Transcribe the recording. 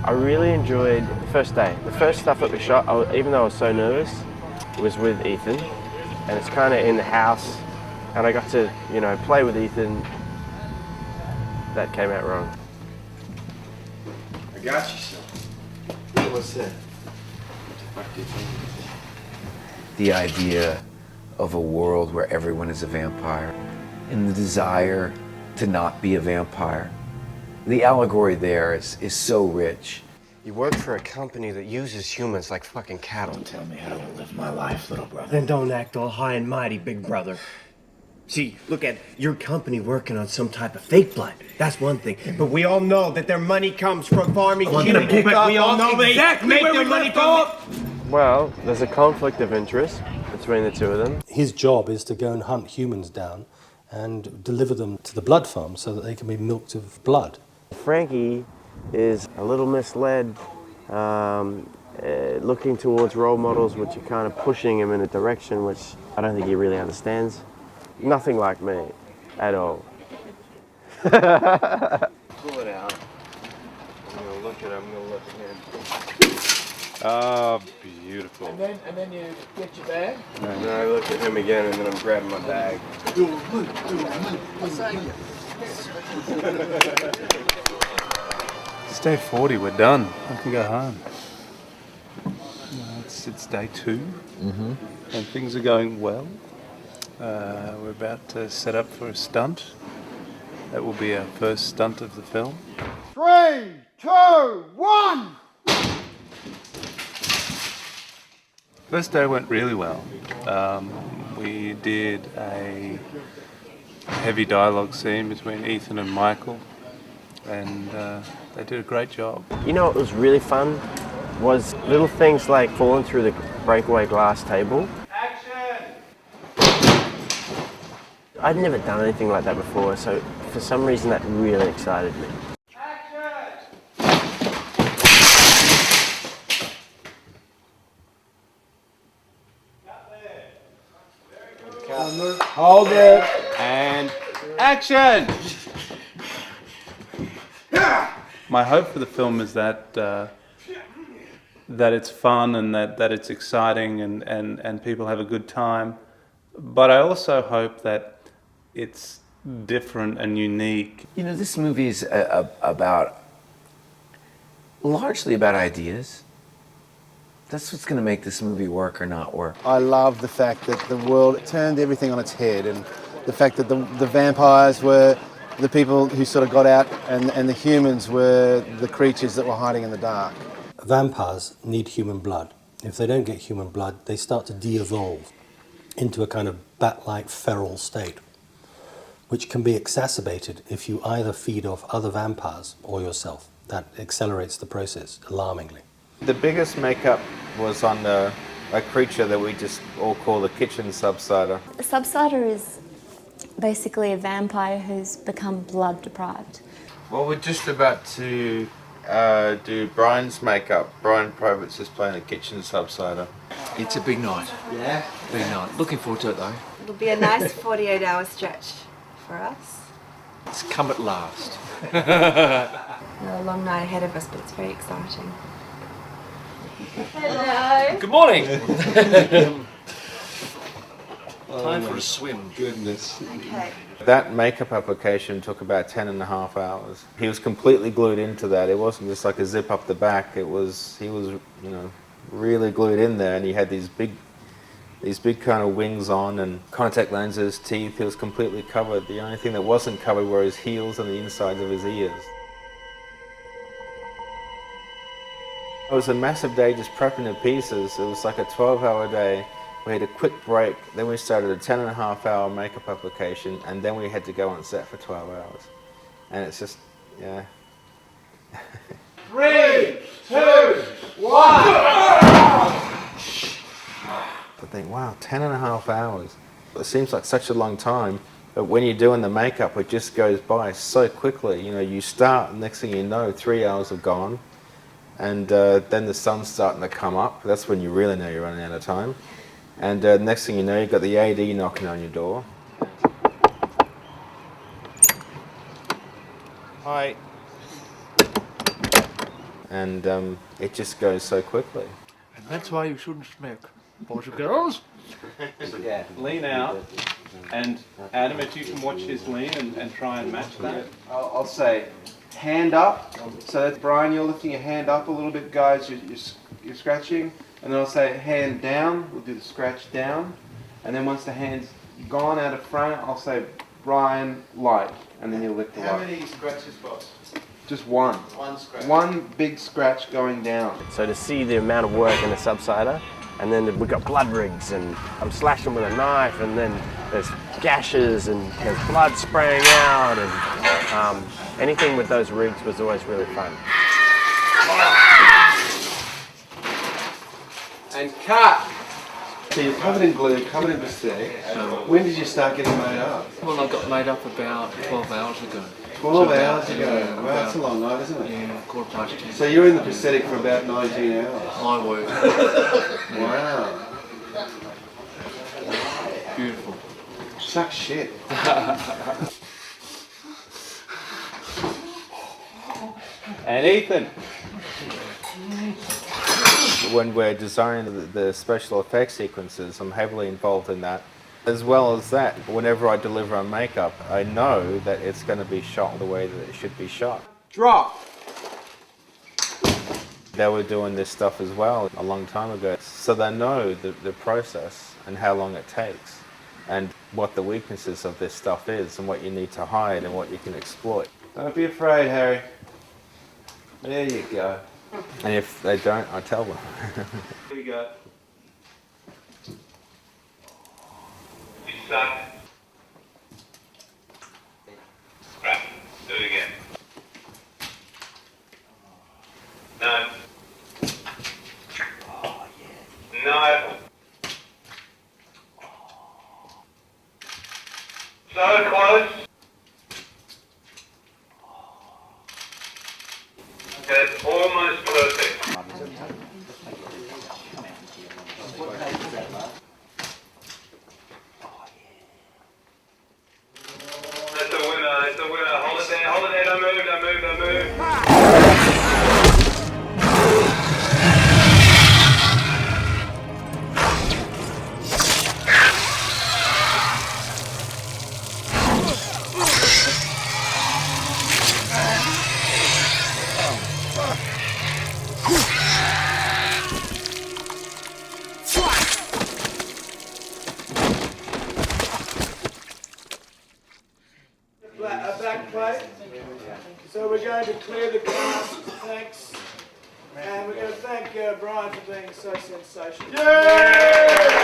I really enjoyed the first day. The first stuff that we shot, even though I was so nervous, was with Ethan. And it's kind of in the house. And I got to, you know, play with Ethan. That came out wrong. I got you, son. What's that? What the fuck do you think? The idea of a world where everyone is a vampire and the desire to not be a vampire. The allegory there is so rich. You work for a company that uses humans like fucking cattle. Don't tell me how to live my life, little brother. Then don't act all high and mighty, big brother. See, look at your company working on some type of fake blood. That's one thing. But we all know that their money comes from farming humans. But we all know exactly they make their money from. Well, there's a conflict of interest between the two of them. His job is to go and hunt humans down and deliver them to the blood farm so that they can be milked of blood. Frankie is a little misled, looking towards role models which are kind of pushing him in a direction which I don't think he really understands. Nothing like me, at all. Pull it out. I'm gonna look at him, I'm gonna look at him. Oh, beautiful. And then you get your bag? And then I look at him again and then I'm grabbing my bag. It's day 40, we're done. I can go home. It's day 2, and things are going well. We're about to set up for a stunt. That will be our first stunt of the film. 3, 2, 1! First day went really well. We did a heavy dialogue scene between Ethan and Michael, and they did a great job. You know what was really fun? Was little things like falling through the breakaway glass table. Action! I'd never done anything like that before, so for some reason that really excited me. Hold it, and action! My hope for the film is that it's fun and that it's exciting and people have a good time. But I also hope that it's different and unique. You know, this movie is largely about ideas. That's what's going to make this movie work or not work. I love the fact that the world turned everything on its head, and the fact that the vampires were the people who sort of got out, and the humans were the creatures that were hiding in the dark. Vampires need human blood. If they don't get human blood, they start to de-evolve into a kind of bat-like feral state, which can be exacerbated if you either feed off other vampires or yourself. That accelerates the process alarmingly. The biggest makeup was on a creature that we just all call the kitchen subsider. A subsider is basically a vampire who's become blood deprived. Well, we're just about to do Brian's makeup. Brian Probert's is playing a kitchen subsider. It's a big night. Yeah? Big night. Looking forward to it, though. It'll be a nice 48-hour stretch for us. It's come at last. A long night ahead of us, but it's very exciting. Hello. Good morning. Time for a swim. Goodness. Okay. That makeup application took about 10.5 hours. He was completely glued into that. It wasn't just like a zip up the back. He was, really glued in there, and he had these big kind of wings on and contact lenses, teeth. He was completely covered. The only thing that wasn't covered were his heels and the insides of his ears. It was a massive day just prepping the pieces. It was like a 12-hour day. We had a quick break, then we started a 10.5-hour makeup application, and then we had to go on set for 12 hours. And it's just, yeah. 3, 2, 1! I think, wow, 10.5 hours. It seems like such a long time, but when you're doing the makeup, it just goes by so quickly. You know, you start, and next thing you know, 3 hours have gone, and then the sun's starting to come up. That's when you really know you're running out of time. And next thing you know, you've got the AD knocking on your door. Hi. and it just goes so quickly. And that's why you shouldn't smoke. Boys and girls. Lean out, and Adam, if you can watch his lean and try and match that. I'll say hand up. So that's Brian, you're lifting your hand up a little bit, guys. You're scratching. And then I'll say hand down. We'll do the scratch down. And then once the hand's gone out of front, I'll say Brian light. And then you'll lift the light. How many scratches, boss? Just one. One scratch. One big scratch going down. So to see the amount of work in a subsider, and then we've got blood rigs, and I'm slashing with a knife, and then there's gashes, and there's blood spraying out, and anything with those rigs was always really fun. And cut! So you're covered in glue, covered in prosthetic. When did you start getting made up? Well, I got made up about 12 hours ago. 12 hours ago. Wow, that's a long night, isn't it? Yeah, 10:15. So you're in the prosthetic for about 19 hours. I work. Wow. Beautiful. Suck shit. And Ethan. When we're designing the special effects sequences, I'm heavily involved in that. As well as that, whenever I deliver a makeup, I know that it's going to be shot the way that it should be shot. Drop! They were doing this stuff as well a long time ago, so they know the process and how long it takes and what the weaknesses of this stuff is and what you need to hide and what you can exploit. Don't be afraid, Harry. There you go. And if they don't, I tell them. Here we go. You suck. Right, do it again. No. No. So close. That's almost perfect. That's a winner, that's a winner. Hold it there, don't move, don't move, don't move. A back plate. So we're going to clear the cast. Thanks. And we're going to thank Brian for being so sensational. Yay!